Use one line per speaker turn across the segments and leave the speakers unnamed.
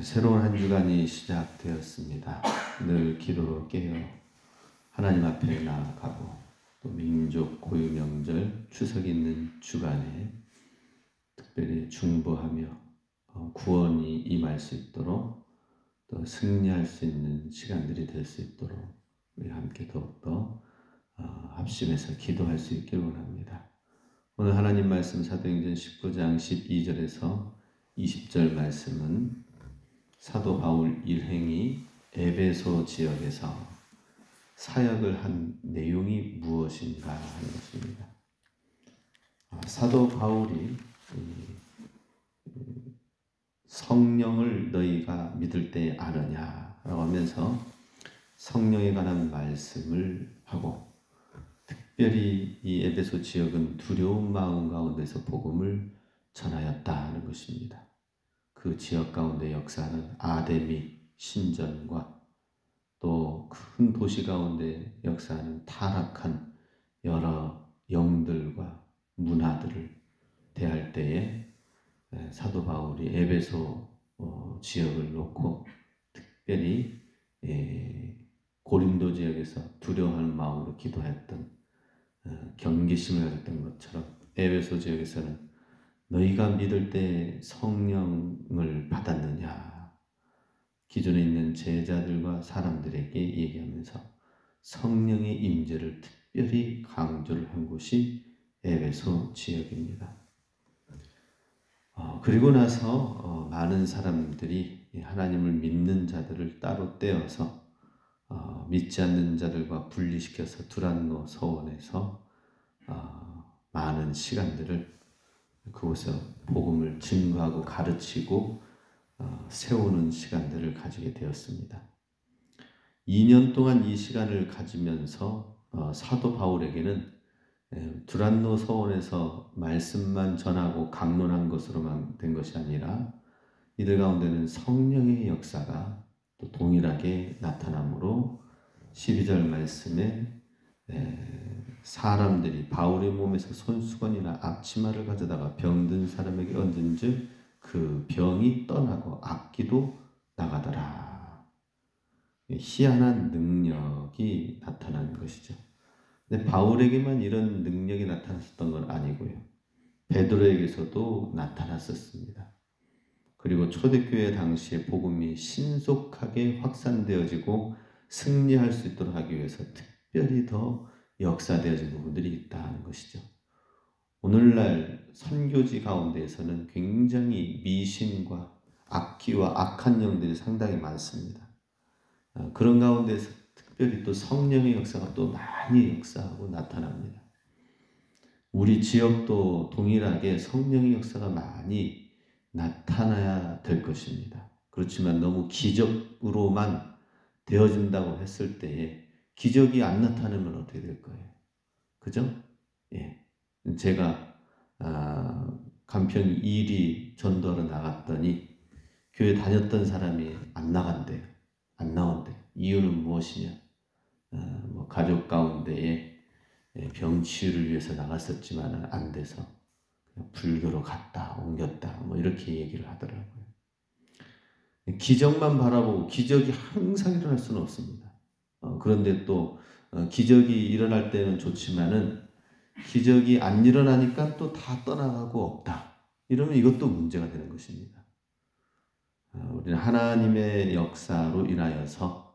새로운 한 주간이 시작되었습니다. 늘 기도로 깨어 하나님 앞에 나아가고 또 민족 고유 명절 추석 있는 주간에 특별히 중보하며 구원이 임할 수 있도록 또 승리할 수 있는 시간들이 될 수 있도록 우리 함께 더욱더 합심해서 기도할 수 있길 원합니다. 오늘 하나님 말씀 사도행전 19장 12절에서 20절 말씀은 사도 바울 일행이 에베소 지역에서 사역을 한 내용이 무엇인가 하는 것입니다. 사도 바울이 성령을 너희가 믿을 때 아느냐라고 하면서 성령에 관한 말씀을 하고, 특별히 이 에베소 지역은 두려운 마음 가운데서 복음을 전하였다는 것입니다. 그 지역 가운데 역사는 아데미 신전과 또 큰 도시 가운데 역사하는 타락한 여러 영들과 문화들을 대할 때에 사도 바울이 에베소 지역을 놓고 특별히 고린도 지역에서 두려워하는 마음으로 기도했던, 경계심을 가졌던 것처럼 에베소 지역에서는 너희가 믿을 때 성령을 받았느냐, 기존에 있는 제자들과 사람들에게 얘기하면서 성령의 임재를 특별히 강조를 한 곳이 에베소 지역입니다. 그리고 나서 많은 사람들이 하나님을 믿는 자들을 따로 떼어서 믿지 않는 자들과 분리시켜서 두란노 서원에서 많은 시간들을 그곳에서 복음을 증거하고 가르치고 세우는 시간들을 가지게 되었습니다. 2년 동안 이 시간을 가지면서 사도 바울에게는 두란노 서원에서 말씀만 전하고 강론한 것으로만 된 것이 아니라 이들 가운데는 성령의 역사가 또 동일하게 나타나므로 12절 말씀에 사람들이 바울의 몸에서 손수건이나 앞치마를 가져다가 병든 사람에게 얹은즉 그 병이 떠나고 악기도 나가더라. 희한한 능력이 나타난 것이죠. 근데 바울에게만 이런 능력이 나타났었던 건 아니고요. 베드로에게서도 나타났었습니다. 그리고 초대교회 당시에 복음이 신속하게 확산되어지고 승리할 수 있도록 하기 위해서 특별히 더 역사되어진 부분들이 있다는 것이죠. 오늘날 선교지 가운데에서는 굉장히 미신과 악기와 악한 영들이 상당히 많습니다. 그런 가운데서 특별히 또 성령의 역사가 또 많이 역사하고 나타납니다. 우리 지역도 동일하게 성령의 역사가 많이 나타나야 될 것입니다. 그렇지만 너무 기적으로만 되어진다고 했을 때에 기적이 안 나타나면 어떻게 될 거예요? 그죠? 예. 제가 간편 2리 전도하러 나갔더니 교회 다녔던 사람이 안 나간대요. 안 나온대요. 이유는 무엇이냐? 뭐 가족 가운데에 병 치유를 위해서 나갔었지만 안 돼서 그냥 불교로 갔다 옮겼다 뭐 이렇게 얘기를 하더라고요. 기적만 바라보고 기적이 항상 일어날 수는 없습니다. 그런데 또 기적이 일어날 때는 좋지만은 기적이 안 일어나니까 또 다 떠나가고 없다. 이러면 이것도 문제가 되는 것입니다. 우리는 하나님의 역사로 인하여서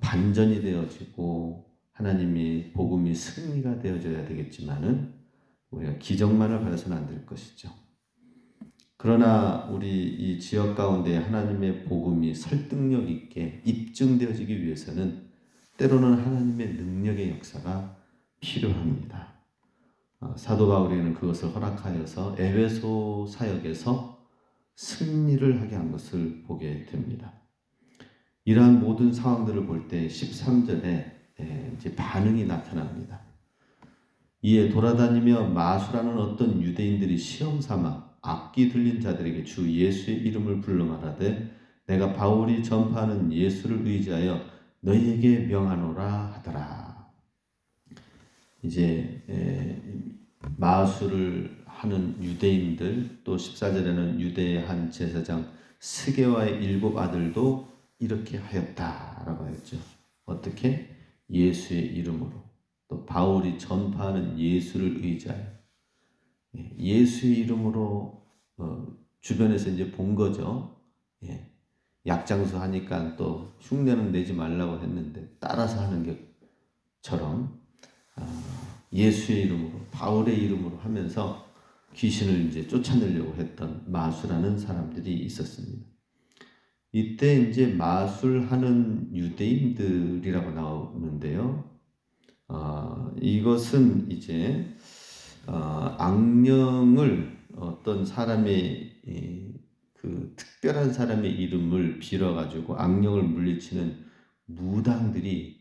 반전이 되어지고 하나님이 복음이 승리가 되어져야 되겠지만은 우리가 기적만을 받아서는 안 될 것이죠. 그러나 우리 이 지역 가운데 하나님의 복음이 설득력 있게 입증되어지기 위해서는 때로는 하나님의 능력의 역사가 필요합니다. 사도 바울에게는 그것을 허락하여서 에베소 사역에서 승리를 하게 한 것을 보게 됩니다. 이러한 모든 상황들을 볼 때 13절에 이제 반응이 나타납니다. 이에 돌아다니며 마술하는 어떤 유대인들이 시험 삼아 악기 들린 자들에게 주 예수의 이름을 불러 말하되 내가 바울이 전파하는 예수를 의지하여 너희에게 명하노라 하더라. 이제 마술을 하는 유대인들, 또 14절에는 유대의 한 제사장 스게와의 7 아들도 이렇게 하였다라고 했죠. 어떻게? 예수의 이름으로, 또 바울이 전파하는 예수를 의지하여 예수의 이름으로 주변에서 이제 본 거죠. 약장수 하니까 또 흉내는 내지 말라고 했는데 따라서 하는 것처럼 예수의 이름으로, 바울의 이름으로 하면서 귀신을 이제 쫓아내려고 했던 마술하는 사람들이 있었습니다. 이때 이제 마술하는 유대인들이라고 나오는데요. 이것은 이제 악령을 어떤 사람의 그 특별한 사람의 이름을 빌어가지고 악령을 물리치는 무당들이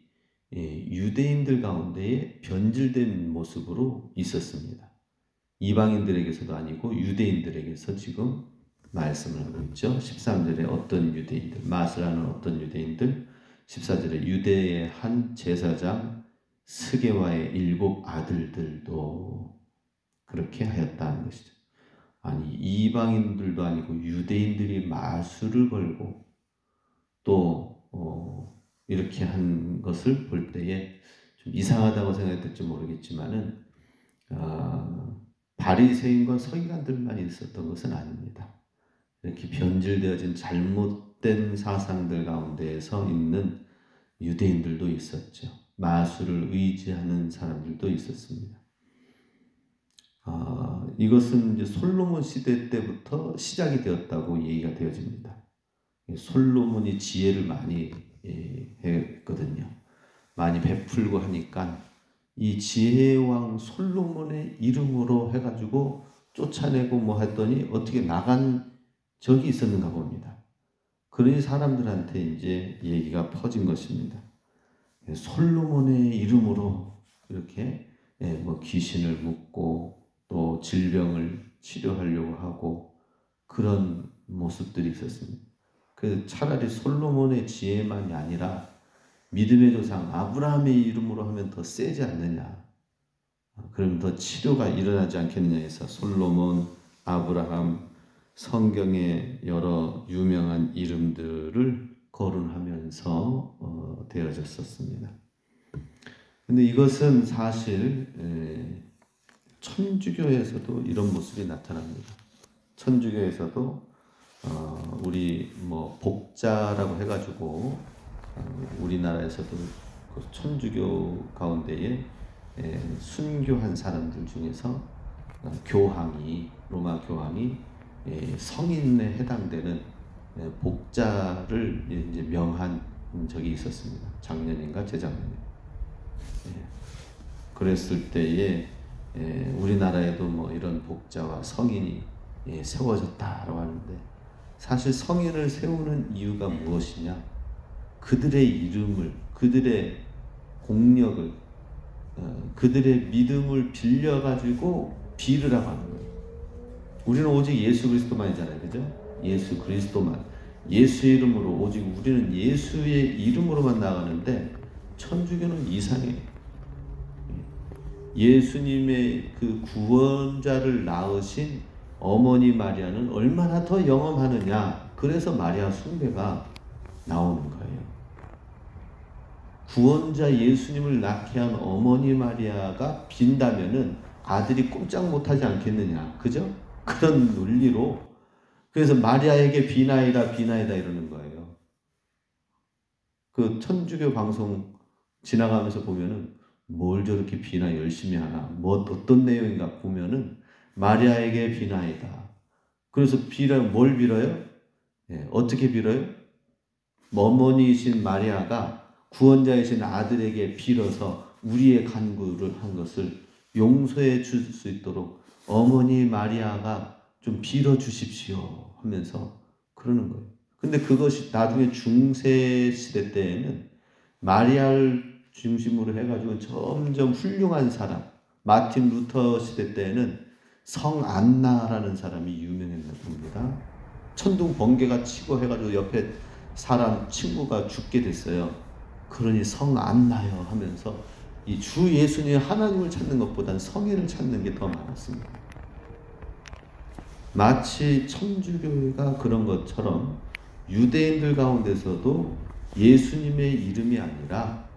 유대인들 가운데에 변질된 모습으로 있었습니다. 이방인들에게서도 아니고 유대인들에게서 지금 말씀을 하고 있죠. 13절에 어떤 유대인들, 마술하는 어떤 유대인들, 14절에 유대의 한 제사장 스게와의 7 아들들도 그렇게 하였다는 것이죠. 아니, 이방인들도 아니고 유대인들이 마술을 걸고 또 이렇게 한 것을 볼 때에 좀 이상하다고 생각했을지 모르겠지만은 바리새인과 서기관들만 있었던 것은 아닙니다. 이렇게 변질되어진 잘못된 사상들 가운데에서 있는 유대인들도 있었죠. 마술을 의지하는 사람들도 있었습니다. 이것은 이제 솔로몬 시대 때부터 시작이 되었다고 얘기가 되어집니다. 솔로몬이 지혜를 많이 했거든요. 많이 베풀고 하니까 이 지혜왕 솔로몬의 이름으로 해가지고 쫓아내고 뭐 했더니 어떻게 나간 적이 있었는가 봅니다. 그러니 사람들한테 이제 얘기가 퍼진 것입니다. 솔로몬의 이름으로 이렇게 뭐 귀신을 묶고 또 질병을 치료하려고 하고 그런 모습들이 있었습니다. 그 차라리 솔로몬의 지혜만이 아니라 믿음의 조상 아브라함의 이름으로 하면 더 세지 않느냐, 그럼 더 치료가 일어나지 않겠느냐 해서 솔로몬, 아브라함, 성경의 여러 유명한 이름들을 거론하면서 되어졌었습니다. 근데 이것은 사실 천주교에서도 이런 모습이 나타납니다. 천주교에서도 우리 뭐 복자라고 해가지고 우리나라에서도 그 천주교 가운데에 순교한 사람들 중에서 교황이, 로마 교황이 성인에 해당되는 복자를 이제 명한 적이 있었습니다. 작년인가 재작년에. 그랬을 때에 우리나라에도 뭐 이런 복자와 성인이 세워졌다라고 하는데, 사실 성인을 세우는 이유가 무엇이냐? 그들의 이름을, 그들의 공력을, 그들의 믿음을 빌려가지고 빌으라고 하는 거예요. 우리는 오직 예수 그리스도만이잖아요. 그죠? 예수 그리스도만. 예수의 이름으로, 오직 우리는 예수의 이름으로만 나가는데 천주교는 이상해요. 예수님의 그 구원자를 낳으신 어머니 마리아는 얼마나 더 영험하느냐. 그래서 마리아 숭배가 나오는 거예요. 구원자 예수님을 낳게 한 어머니 마리아가 빈다면은 아들이 꼼짝 못하지 않겠느냐. 그죠? 그런 논리로. 그래서 마리아에게 비나이다 비나이다 이러는 거예요. 그 천주교 방송 지나가면서 보면은 뭘 저렇게 비나 열심히 하나, 뭐 어떤 내용인가 보면은 마리아에게 비나이다. 그래서 뭘 빌어요? 어떻게 빌어요? 어머니이신 마리아가 구원자이신 아들에게 빌어서 우리의 간구를 한 것을 용서해 줄 수 있도록 어머니 마리아가 좀 빌어 주십시오 하면서 그러는 거예요. 근데 그것이 나중에 중세 시대 때에는 마리아를 중심으로 해가지고 점점 훌륭한 사람, 마틴 루터 시대 때에는 성안나라는 사람이 유명했답니다. 천둥 번개가 치고 해가지고 옆에 사람 친구가 죽게 됐어요. 그러니 성안나요 하면서 이 주 예수님 하나님을 찾는 것보단 성인을 찾는 게 더 많았습니다. 마치 천주교가 그런 것처럼 유대인들 가운데서도 예수님의 이름이 아니라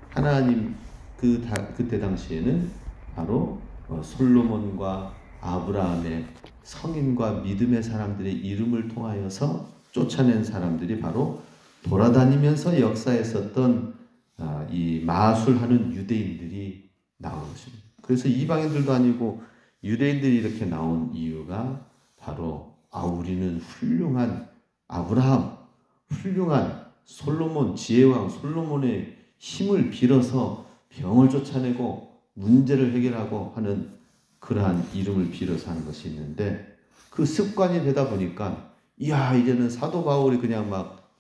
하나님 그때 당시에는 바로 솔로몬과 아브라함의 성인과 믿음의 사람들의 이름을 통하여서 쫓아낸 사람들이 바로 돌아다니면서 역사했었던 이 마술하는 유대인들이 나온 것입니다. 그래서 이방인들도 아니고 유대인들이 이렇게 나온 이유가 바로 우리는 훌륭한 아브라함, 훌륭한 솔로몬, 지혜왕 솔로몬의 힘을 빌어서 병을 쫓아내고 문제를 해결하고 하는 그러한 이름을 빌어서 하는 것이 있는데, 그 습관이 되다 보니까 이제는 사도 바울이 그냥 막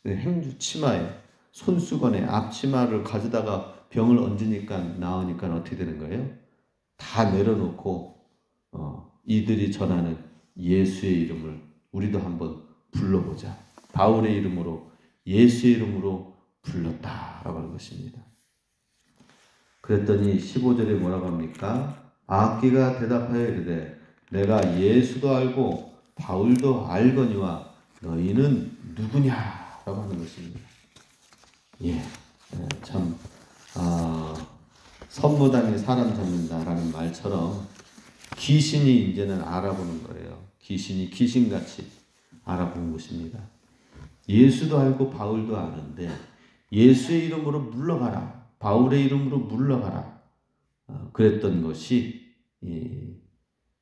행주 치마에 손수건에 앞치마를 가져다가 병을 얹으니까 나으니까 어떻게 되는 거예요? 다 내려놓고 이들이 전하는 예수의 이름을 우리도 한번 불러보자. 바울의 이름으로, 예수의 이름으로 불렀다라고 하는 것입니다. 그랬더니 15절에 뭐라고 합니까? 악기가 대답하여 이르되 내가 예수도 알고 바울도 알거니와 너희는 누구냐라고 하는 것입니다. 참 선무당이 사람 잡는다라는 말처럼 귀신이 이제는 알아보는 거예요. 귀신이 귀신같이 알아보는 것입니다. 예수도 알고 바울도 아는데 예수의 이름으로 물러가라, 바울의 이름으로 물러가라, 그랬던 것이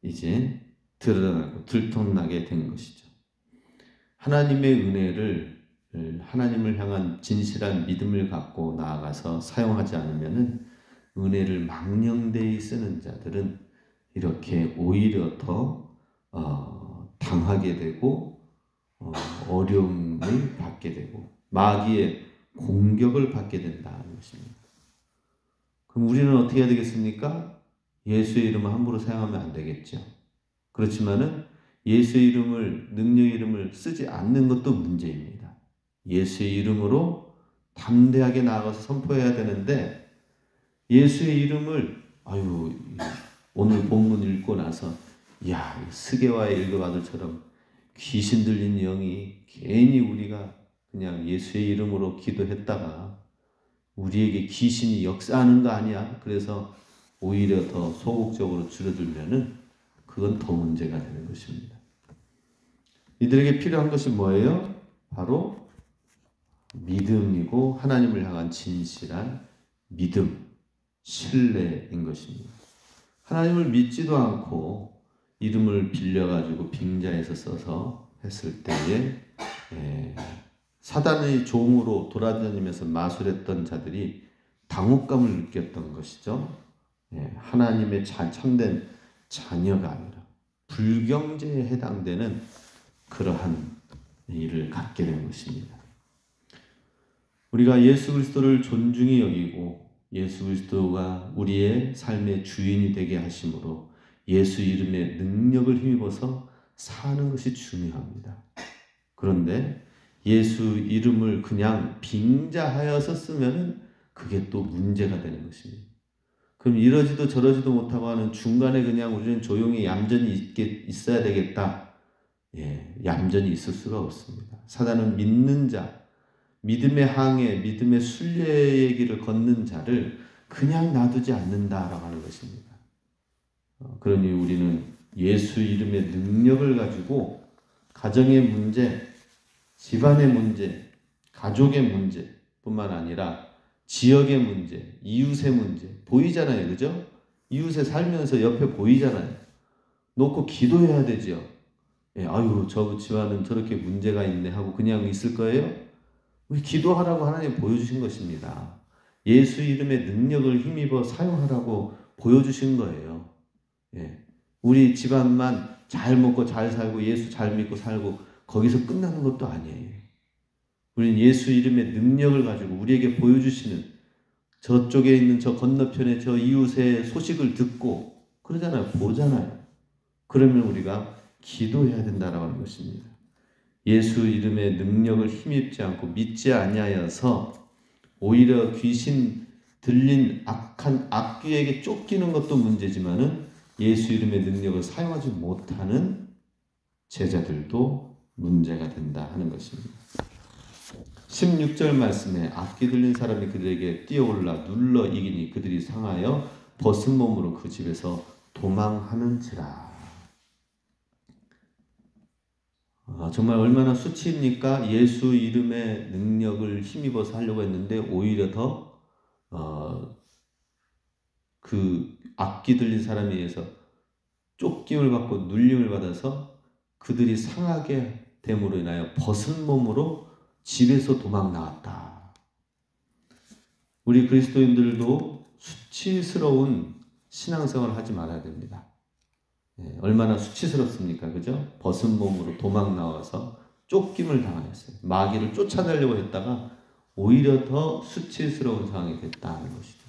이제 드러나고 들통나게 된 것이죠. 하나님의 은혜를, 하나님을 향한 진실한 믿음을 갖고 나아가서 사용하지 않으면은 은혜를 망령되이 쓰는 자들은 이렇게 오히려 더 당하게 되고 어려움을 받게 되고 마귀의 공격을 받게 된다는 것입니다. 그럼 우리는 어떻게 해야 되겠습니까? 예수의 이름을 함부로 사용하면 안 되겠죠. 그렇지만은 예수의 이름을, 능력의 이름을 쓰지 않는 것도 문제입니다. 예수의 이름으로 담대하게 나아가서 선포해야 되는데, 예수의 이름을 오늘 본문 읽고 나서 스게와의 일곱 아들처럼 귀신 들린 영이 괜히 우리가 그냥 예수의 이름으로 기도했다가 우리에게 귀신이 역사하는 거 아니야? 그래서 오히려 더 소극적으로 줄어들면은 그건 더 문제가 되는 것입니다. 이들에게 필요한 것이 뭐예요? 바로 믿음이고 하나님을 향한 진실한 믿음, 신뢰인 것입니다. 하나님을 믿지도 않고 이름을 빌려가지고 빙자해서 써서 했을 때에 사단의 종으로 돌아다니면서 마술했던 자들이 당혹감을 느꼈던 것이죠. 하나님의 참된 자녀가 아니라 불경제에 해당되는 그러한 일을 갖게 된 것입니다. 우리가 예수 그리스도를 존중히 여기고 예수 그리스도가 우리의 삶의 주인이 되게 하심으로 예수 이름의 능력을 힘입어서 사는 것이 중요합니다. 그런데 예수 이름을 그냥 빙자하여서 쓰면 그게 또 문제가 되는 것입니다. 그럼 이러지도 저러지도 못하고 하는 중간에 그냥 우리는 조용히 얌전히 있어야 되겠다. 얌전히 있을 수가 없습니다. 사단은 믿는 자, 믿음의 항해, 믿음의 순례의 길을 걷는 자를 그냥 놔두지 않는다라고 하는 것입니다. 그러니 우리는 예수 이름의 능력을 가지고 가정의 문제, 집안의 문제, 가족의 문제뿐만 아니라 지역의 문제, 이웃의 문제 보이잖아요. 그죠? 이웃에 살면서 옆에 보이잖아요. 놓고 기도해야 되죠. 저 집안은 저렇게 문제가 있네 하고 그냥 있을 거예요? 우리 기도하라고 하나님 보여주신 것입니다. 예수 이름의 능력을 힘입어 사용하라고 보여주신 거예요. 우리 집안만 잘 먹고 잘 살고 예수 잘 믿고 살고 거기서 끝나는 것도 아니에요. 우리는 예수 이름의 능력을 가지고 우리에게 보여주시는 저쪽에 있는 저 건너편에 저 이웃의 소식을 듣고 그러잖아요. 보잖아요. 그러면 우리가 기도해야 된다라고 하는 것입니다. 예수 이름의 능력을 힘입지 않고 믿지 아니하여서 오히려 귀신 들린 악한 악귀에게 쫓기는 것도 문제지만은 예수 이름의 능력을 사용하지 못하는 제자들도 문제가 된다 하는 것입니다. 16절 말씀에 악귀 들린 사람이 그들에게 뛰어올라 눌러 이기니 그들이 상하여 벗은 몸으로 그 집에서 도망하는지라. 정말 얼마나 수치입니까? 예수 이름의 능력을 힘입어서 하려고 했는데 오히려 더 그 악기 들린 사람에 의해서 쫓김을 받고 눌림을 받아서 그들이 상하게 됨으로 인하여 벗은 몸으로 집에서 도망 나왔다. 우리 그리스도인들도 수치스러운 신앙생활을 하지 말아야 됩니다. 얼마나 수치스럽습니까? 그죠? 벗은 몸으로 도망 나와서 쫓김을 당하였어요. 마귀를 쫓아내려고 했다가 오히려 더 수치스러운 상황이 됐다는 것이죠.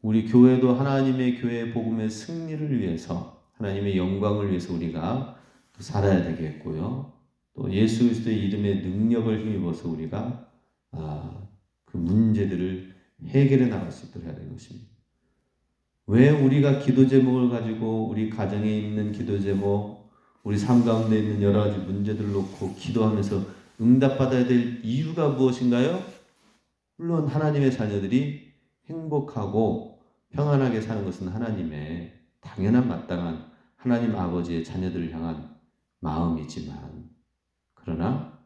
우리 교회도 하나님의 교회 복음의 승리를 위해서 하나님의 영광을 위해서 우리가 살아야 되겠고요. 또 예수 그리스도의 이름의 능력을 힘입어서 우리가 그 문제들을 해결해 나갈 수 있도록 해야 되는 것입니다. 왜 우리가 기도 제목을 가지고 우리 가정에 있는 기도 제목, 우리 삶 가운데 있는 여러 가지 문제들을 놓고 기도하면서 응답받아야 될 이유가 무엇인가요? 물론 하나님의 자녀들이 행복하고 평안하게 사는 것은 하나님의 당연한 마땅한 하나님 아버지의 자녀들을 향한 마음이지만, 그러나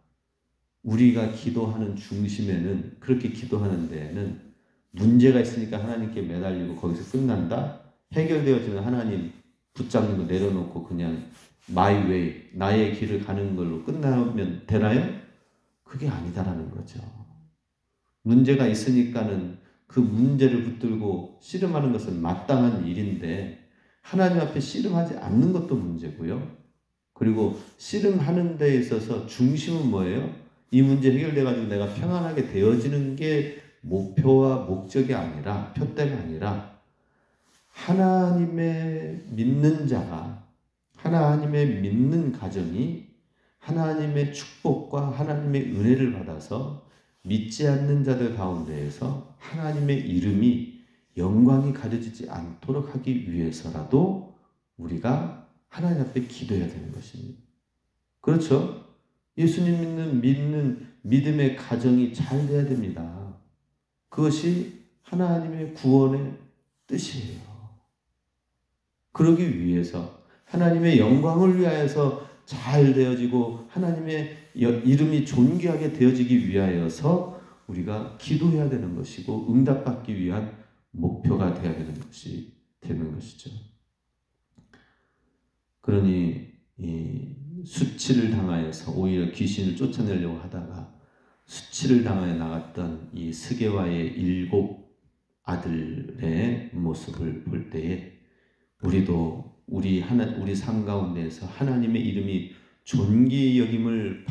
우리가 기도하는 중심에는, 그렇게 기도하는 데에는 문제가 있으니까 하나님께 매달리고 거기서 끝난다? 해결되어지면 하나님 붙잡는 거 내려놓고 그냥 my way, 나의 길을 가는 걸로 끝나면 되나요? 그게 아니다라는 거죠. 문제가 있으니까는 그 문제를 붙들고 씨름하는 것은 마땅한 일인데 하나님 앞에 씨름하지 않는 것도 문제고요. 그리고 씨름하는 데 있어서 중심은 뭐예요? 이 문제 해결돼가지고 내가 평안하게 되어지는 게 목표와 목적이 아니라, 표대가 아니라 하나님의 믿는 자가, 하나님의 믿는 가정이 하나님의 축복과 하나님의 은혜를 받아서 믿지 않는 자들 가운데에서 하나님의 이름이 영광이 가려지지 않도록 하기 위해서라도 우리가 하나님 앞에 기도해야 되는 것입니다. 그렇죠? 예수님 믿는 믿음의 가정이 잘 돼야 됩니다. 그것이 하나님의 구원의 뜻이에요. 그러기 위해서 하나님의 영광을 위하여서 잘 되어지고 하나님의 이름이 존귀하게 되어지기 위하여서 우리가 기도해야 되는 것이고 응답받기 위한 목표가 되어야 되는 것이 되는 것이죠. 그러니 이 수치를 당하여서 오히려 귀신을 쫓아내려고 하다가 수치를 당하여 나갔던 이 스게와의 7 아들의 모습을 볼 때에 우리도 우리 삶 가운데에서 하나님의 이름이 존귀 여김을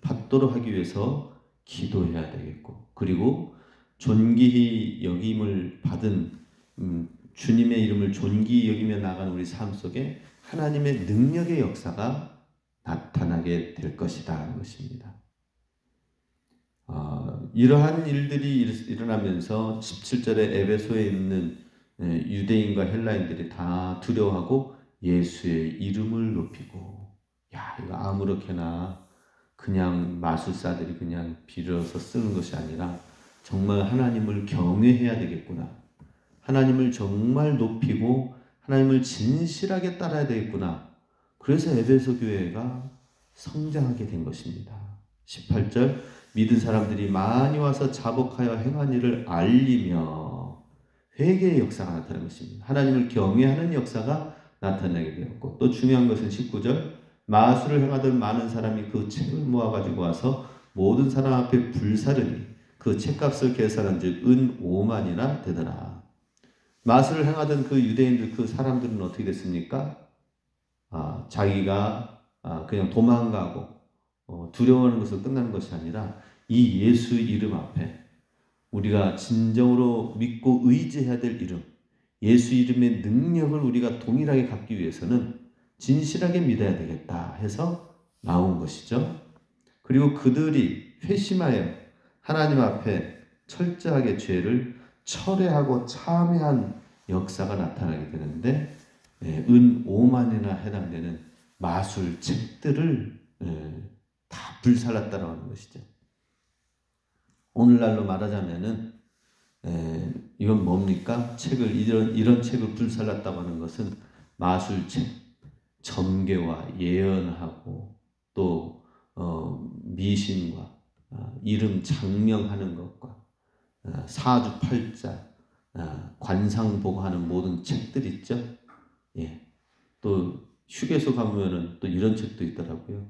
받도록 하기 위해서 기도해야 되겠고, 그리고 존귀 여김을 받은 주님의 이름을 존귀 여기며 나가는 우리 삶 속에 하나님의 능력의 역사가 나타나게 될 것이다 하는 것입니다. 이러한 일들이 일어나면서 17절에 에베소에 있는 유대인과 헬라인들이 다 두려워하고 예수의 이름을 높이고, 야, 이거 아무렇게나 그냥 마술사들이 그냥 빌어서 쓰는 것이 아니라 정말 하나님을 경외해야 되겠구나. 하나님을 정말 높이고 하나님을 진실하게 따라야 되겠구나. 그래서 에베소 교회가 성장하게 된 것입니다. 18절 믿은 사람들이 많이 와서 자복하여 행한 일을 알리며 회개의 역사가 나타난 것입니다. 하나님을 경외하는 역사가 나타나게 되었고, 또 중요한 것은 19절 마술을 행하던 많은 사람이 그 책을 모아가지고 와서 모든 사람 앞에 불사르니 그 책값을 계산한 즉 은 5만이나 되더라. 마술을 행하던 그 유대인들, 그 사람들은 어떻게 됐습니까? 자기가 그냥 도망가고 두려워하는 것으로 끝나는 것이 아니라 이 예수 이름 앞에 우리가 진정으로 믿고 의지해야 될 이름, 예수 이름의 능력을 우리가 동일하게 갖기 위해서는 진실하게 믿어야 되겠다 해서 나온 것이죠. 그리고 그들이 회심하여 하나님 앞에 철저하게 죄를 철회하고 참회한 역사가 나타나게 되는데, 은 5만이나 해당되는 마술 책들을 다 불살랐다라고 하는 것이죠. 오늘날로 말하자면은 이건 뭡니까? 책을 이런 책을 불살랐다고 하는 것은 마술책, 점괘와 예언하고 또 미신과 이름 장명하는 것과 사주팔자, 관상보고하는 모든 책들 있죠. 예. 또 휴게소 가면은 또 이런 책도 있더라고요.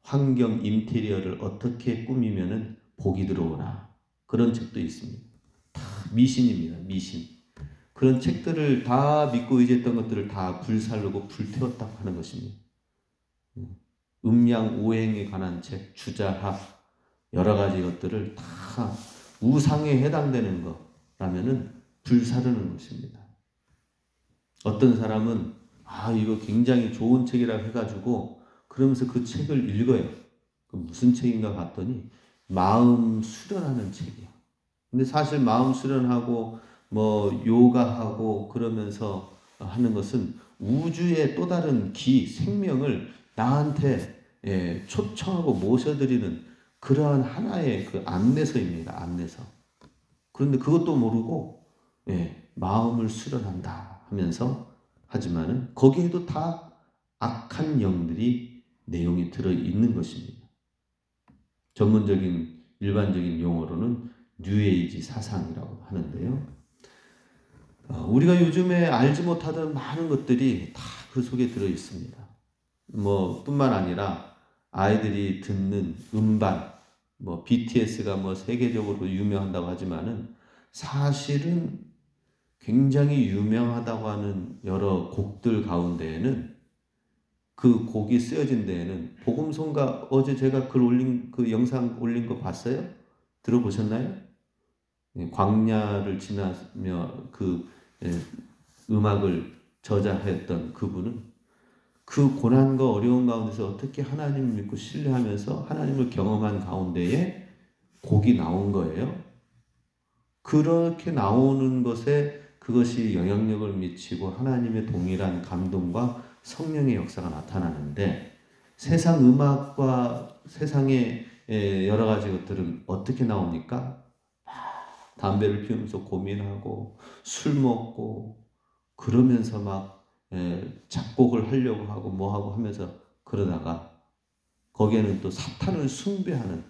환경 인테리어를 어떻게 꾸미면은 복이 들어오나, 그런 책도 있습니다. 다 미신입니다. 미신. 그런 책들을 다 믿고 의지했던 것들을 다 불살르고 불태웠다고 하는 것입니다. 음양 오행에 관한 책, 주자학, 여러 가지 것들을 다 우상에 해당되는 거라면은 불사르는 것입니다. 어떤 사람은 이거 굉장히 좋은 책이라고 해가지고 그러면서 그 책을 읽어요. 그 무슨 책인가 봤더니 마음 수련하는 책이야. 근데 사실 마음 수련하고 뭐 요가하고 그러면서 하는 것은 우주의 또 다른 생명을 나한테 초청하고 모셔드리는 그러한 하나의 그 안내서입니다. 안내서. 그런데 그것도 모르고 마음을 수련한다 하면서 하지만은 거기에도 다 악한 영들이 내용이 들어 있는 것입니다. 전문적인 일반적인 용어로는 뉴에이지 사상이라고 하는데요. 우리가 요즘에 알지 못하던 많은 것들이 다 그 속에 들어 있습니다. 뿐만 아니라 아이들이 듣는 음반, BTS가 세계적으로 유명한다고 하지만은 사실은 굉장히 유명하다고 하는 여러 곡들 가운데에는, 그 곡이 쓰여진 데에는 복음성가, 어제 제가 글 올린 그 영상 올린 거 봤어요? 들어보셨나요? 광야를 지나며 그 음악을 저자했던 그분은 그 고난과 어려운 가운데서 어떻게 하나님을 믿고 신뢰하면서 하나님을 경험한 가운데에 곡이 나온 거예요. 그렇게 나오는 것에 그것이 영향력을 미치고 하나님의 동일한 감동과 성령의 역사가 나타나는데, 세상 음악과 세상의 여러 가지 것들은 어떻게 나옵니까? 담배를 피우면서 고민하고 술 먹고 그러면서 막 작곡을 하려고 하고 뭐하고 하면서 그러다가 거기에는 또 사탄을 숭배하는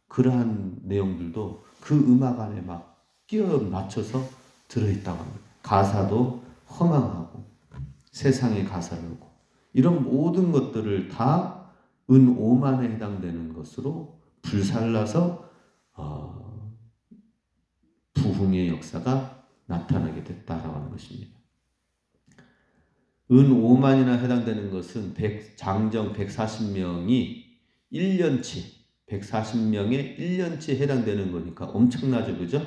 그러한 내용들도 그 음악 안에 막 끼워 맞춰서 들어있다고 합니다. 가사도 허망하고 세상의 가사르고 이런 모든 것들을 다 은 5만에 해당되는 것으로 불살라서 부흥의 역사가 나타나게 됐다라고 하는 것입니다. 은 5만이나 해당되는 것은 장정 140명이 1년치, 140명의 1년치에 해당되는 거니까 엄청나죠, 그죠?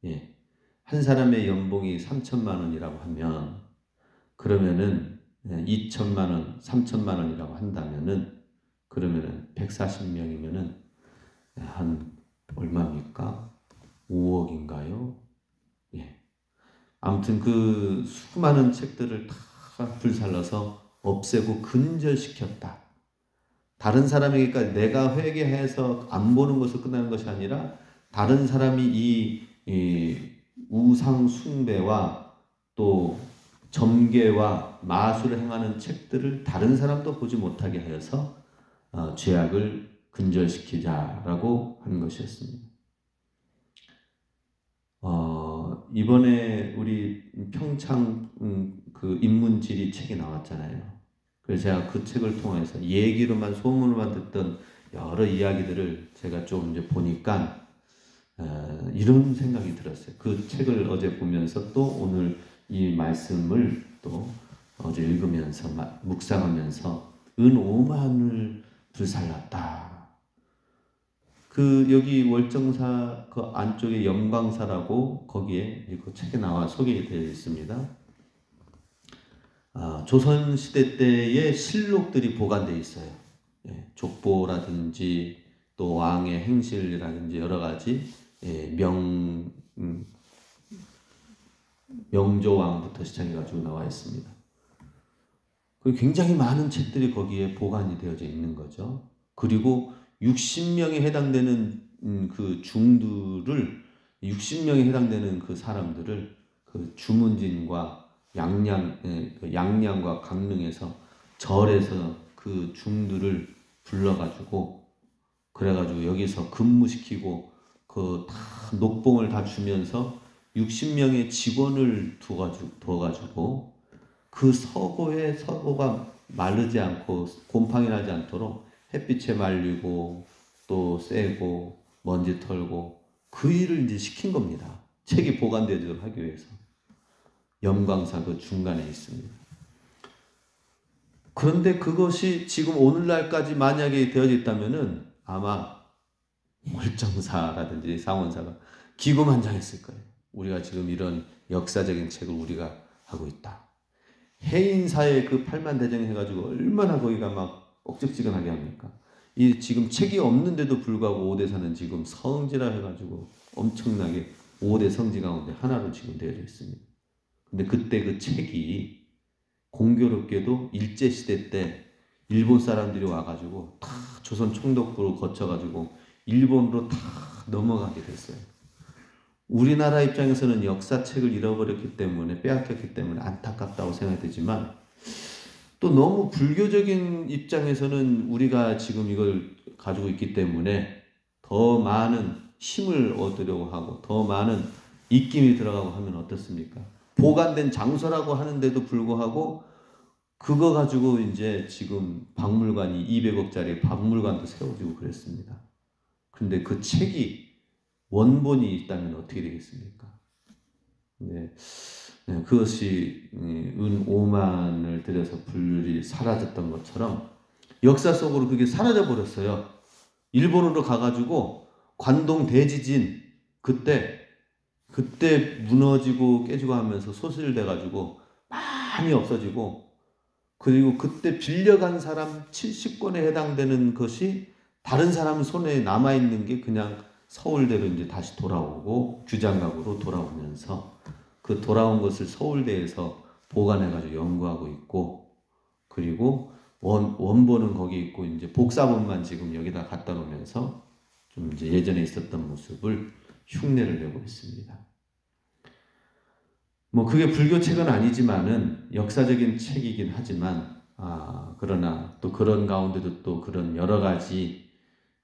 예. 한 사람의 연봉이 3천만 원이라고 하면, 그러면은 2천만 원, 3천만 원이라고 한다면은, 그러면은 140명이면은 한 얼마입니까? 5억인가요? 예. 아무튼 그 수많은 책들을 다 불살라서 없애고 근절시켰다. 다른 사람에게까지 내가 회개해서 안 보는 것을 끝나는 것이 아니라 다른 사람이 이 우상 숭배와 또 점괘와 마술을 행하는 책들을 다른 사람도 보지 못하게 하여서 죄악을 근절시키자라고 한 것이었습니다. 이번에 우리 평창 그 인문지리 책이 나왔잖아요. 그래서 제가 그 책을 통해서 얘기로만 소문으로만 듣던 여러 이야기들을 제가 좀 이제 보니까 이런 생각이 들었어요. 그 책을 어제 보면서 또 오늘 이 말씀을 또 어제 읽으면서 묵상하면서 은 5만을 불살랐다. 그 여기 월정사 그 안쪽에 영광사라고 거기에 그 책에 나와 소개되어 있습니다. 조선 시대 때의 실록들이 보관되어 있어요. 예, 족보라든지 또 왕의 행실이라든지 여러 가지 명조왕부터 시작해가지고 나와 있습니다. 굉장히 많은 책들이 거기에 보관이 되어져 있는 거죠. 그리고 60명에 해당되는 그 중들을 60명에 해당되는 그 사람들을 그 주문진과 양양과 강릉에서 절에서 그 중들을 불러가지고 그래가지고 여기서 근무시키고 그 다 녹봉을 다 주면서 60명의 직원을 두어가지고 그 서고가 마르지 않고 곰팡이 나지 않도록 햇빛에 말리고 또 쐬고 먼지 털고 그 일을 이제 시킨 겁니다. 책이 보관되도록 하기 위해서. 영광사 그 중간에 있습니다. 그런데 그것이 지금 오늘날까지 만약에 되어져 있다면은 아마 월정사라든지 상원사가 기고만장했을 거예요. 우리가 지금 이런 역사적인 책을 우리가 하고 있다. 해인사의 그 팔만대장 해가지고 얼마나 거기가 막 억적지근하게 합니까? 이 지금 책이 없는데도 불구하고 5대사는 지금 성지라 해가지고 엄청나게 5대 성지 가운데 하나로 지금 되어져 있습니다. 근데 그때 그 책이 공교롭게도 일제시대 때 일본 사람들이 와가지고 다 조선 총독부를 거쳐가지고 일본으로 다 넘어가게 됐어요. 우리나라 입장에서는 역사책을 잃어버렸기 때문에 빼앗겼기 때문에 안타깝다고 생각되지만 또 너무 불교적인 입장에서는 우리가 지금 이걸 가지고 있기 때문에 더 많은 힘을 얻으려고 하고 더 많은 입김이 들어가고 하면 어떻습니까? 보관된 장소라고 하는데도 불구하고 그거 가지고 이제 지금 박물관이 200억짜리 박물관도 세워지고 그랬습니다. 근데 그 책이 원본이 있다면 어떻게 되겠습니까? 네, 그것이 은 5만을 들여서 불이 사라졌던 것처럼 역사 속으로 그게 사라져 버렸어요. 일본으로 가가지고 관동 대지진 그때 무너지고 깨지고 하면서 소실돼가지고 많이 없어지고 그리고 그때 빌려간 사람 70권에 해당되는 것이 다른 사람 손에 남아있는 게 그냥 서울대로 이제 다시 돌아오고 규장각으로 돌아오면서 그 돌아온 것을 서울대에서 보관해가지고 연구하고 있고 그리고 원본은 거기 있고 이제 복사본만 지금 여기다 갖다 놓으면서 좀 이제 예전에 있었던 모습을 흉내를 내고 있습니다. 뭐 그게 불교책은 아니지만은 역사적인 책이긴 하지만 그러나 또 그런 가운데도 또 그런 여러 가지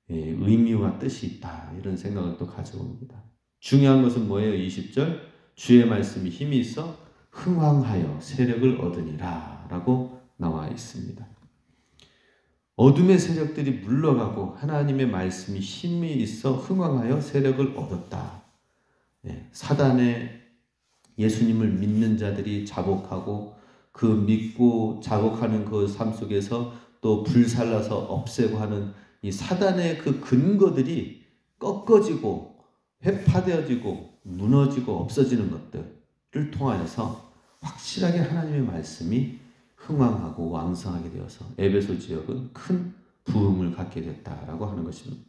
의미와 뜻이 있다 이런 생각을 또 가져옵니다. 중요한 것은 뭐예요? 20절 주의 말씀이 힘이 있어 흥왕하여 세력을 얻으니라 라고 나와 있습니다. 어둠의 세력들이 물러가고 하나님의 말씀이 힘이 있어 흥왕하여 세력을 얻었다. 사단의 예수님을 믿는 자들이 자복하고 그 믿고 자복하는 그 삶 속에서 또 불살라서 없애고 하는 이 사단의 그 근거들이 꺾어지고 회파되어지고 무너지고 없어지는 것들을 통하여서 확실하게 하나님의 말씀이 흥왕하고 왕성하게 되어서 에베소 지역은 큰 부흥을 갖게 됐다라고 하는 것입니다.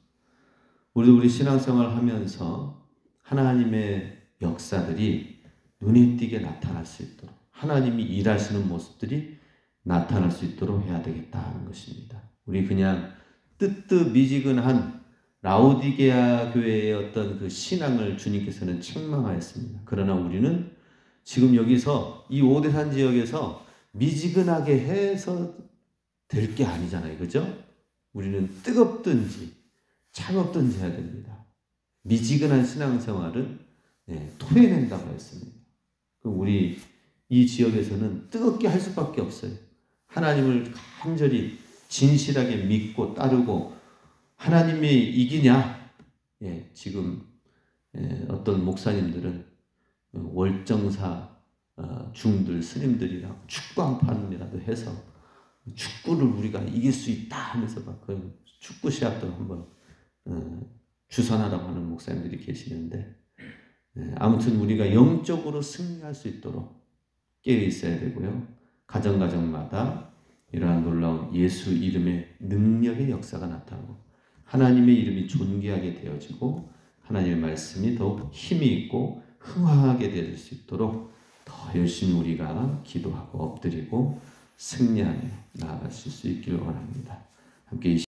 우리 신앙생활을 하면서 하나님의 역사들이 눈에 띄게 나타날 수 있도록 하나님이 일하시는 모습들이 나타날 수 있도록 해야 되겠다는 것입니다. 우리 그냥 뜨뜻미지근한 라오디게아 교회의 어떤 그 신앙을 주님께서는 책망하였습니다. 그러나 우리는 지금 여기서 이 오대산 지역에서 미지근하게 해서 될 게 아니잖아요. 그죠? 우리는 뜨겁든지 차갑든지 해야 됩니다. 미지근한 신앙생활은 토해낸다고 했습니다. 우리 이 지역에서는 뜨겁게 할 수밖에 없어요. 하나님을 간절히 진실하게 믿고 따르고 하나님이 이기냐? 지금 어떤 목사님들은 월정사 중들 스님들이랑 축구 한 판이라도 해서 축구를 우리가 이길 수 있다 하면서 막 그 축구 시합도 한번 주선하라고 하는 목사님들이 계시는데, 아무튼 우리가 영적으로 승리할 수 있도록 깨어 있어야 되고요. 가정마다 이러한 놀라운 예수 이름의 능력의 역사가 나타나고 하나님의 이름이 존귀하게 되어지고 하나님의 말씀이 더욱 힘이 있고 흥황하게 될 수 있도록 더 열심히 우리가 기도하고 엎드리고 승리하며 나아가실 수 있기를 원합니다. 함께